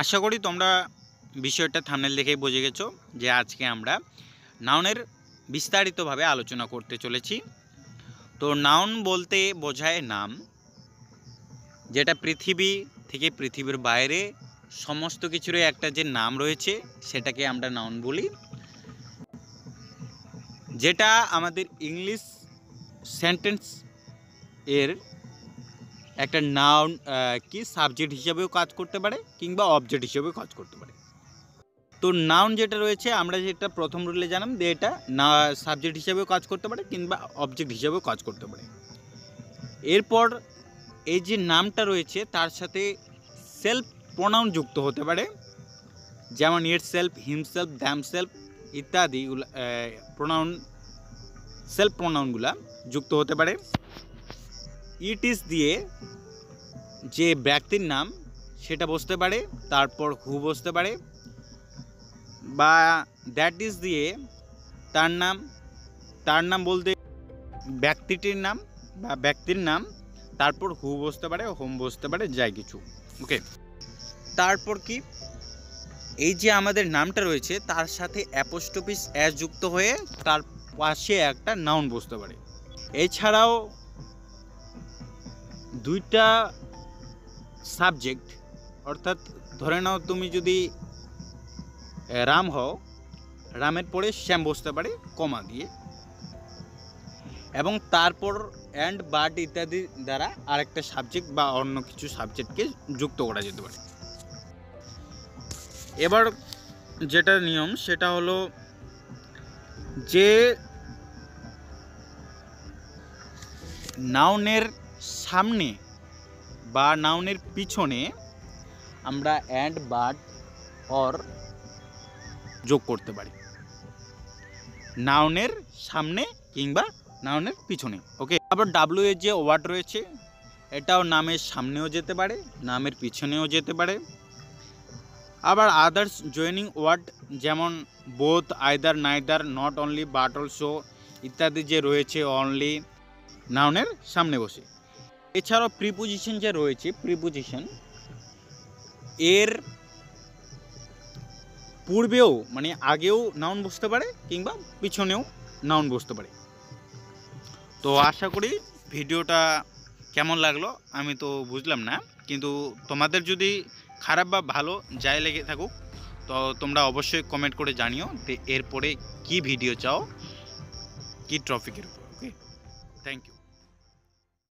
আশা করি তোমরা বিষয়টা থাম্বনেল দেখেই বুঝে গেছো যে আজকে আমরা নাউনের বিস্তারিতভাবে আলোচনা করতে চলেছি। তো নাউন বলতে বোঝায় নাম, যেটা পৃথিবী থেকে পৃথিবীর বাইরে সমস্ত কিছুরই একটা যে নাম রয়েছে সেটাকে আমরা নাউন বলি। যেটা আমাদের ইংলিশ সেন্টেন্স এর একটা নাউন কি সাবজেক্ট হিসাবেও কাজ করতে পারে কিংবা অবজেক্ট হিসেবেও কাজ করতে পারে। তো নাউন যেটা রয়েছে আমরা যেটা প্রথম রুলে জানলাম যে এটা না সাবজেক্ট হিসেবেও কাজ করতে পারে কিংবা অবজেক্ট হিসেবেও কাজ করতে পারে। এরপর এই যে নামটা রয়েছে তার সাথে সেলফ প্রোনাউন যুক্ত হতে পারে, যেমন ইট সেলফ, হিমসেলফ, দ্যামসেলফ ইত্যাদি প্রোনাউন সেলফ প্রোনাউনগুলা যুক্ত হতে পারে। ইট ইজ দিয়ে যে ব্যক্তির নাম সেটা বসতে পারে, তারপর হু বসতে পারে, বা দ্যাট ইজ দিয়ে তার নাম বলতে ব্যক্তিটির নাম বা ব্যক্তির নাম, তারপর হু বসতে পারে, হোম বসতে পারে, যাই কিছু। ওকে, তারপর কি এই যে আমাদের নামটা রয়েছে তার সাথে অ্যাপোস্ট্রোফিস এস যুক্ত হয়ে তার পাশে একটা নাউন বসতে পারে। এছাড়াও দুইটা সাবজেক্ট, অর্থাৎ ধরে নাও তুমি যদি রাম হও, রামের পরে শ্যাম বসতে পারে কমা দিয়ে, এবং তারপর অ্যান্ড বাট ইত্যাদি দ্বারা আরেকটা সাবজেক্ট বা অন্য কিছু সাবজেক্টকে যুক্ত করা যেতে পারে। এবার যেটা নিয়ম সেটা হলো যে নাউনের সামনে বা নাউনের পিছনে আমরা অ্যান্ড বাট অর যোগ করতে পারি, নাউনের সামনে কিংবা নাউনের পিছনে। ওকে, আবার ডাব্লিউ এর যে ওয়ার্ড রয়েছে এটাও নামের সামনেও যেতে পারে, নামের পিছনেও যেতে পারে। আবার আদার্স জয়েনিং ওয়ার্ড যেমন both, either, neither, not only, but also ইত্যাদি যে রয়েছে অনলি নাউনের সামনে বসে। এছাড়াও প্রিপোজিশন যে রয়েছে, প্রিপোজিশন এর পূর্বেও মানে আগেও নাউন বসতে পারে কিংবা পিছনেও নাউন বসতে পারে। তো আশা করি ভিডিওটা কেমন লাগলো আমি তো বুঝলাম না, কিন্তু তোমাদের যদি খারাপ বা ভালো যাই লেগে থাকুক তো তোমরা অবশ্যই কমেন্ট করে জানিও এরপরে কি ভিডিও চাও, কি টপিকের উপর। ওকে, থ্যাংক ইউ।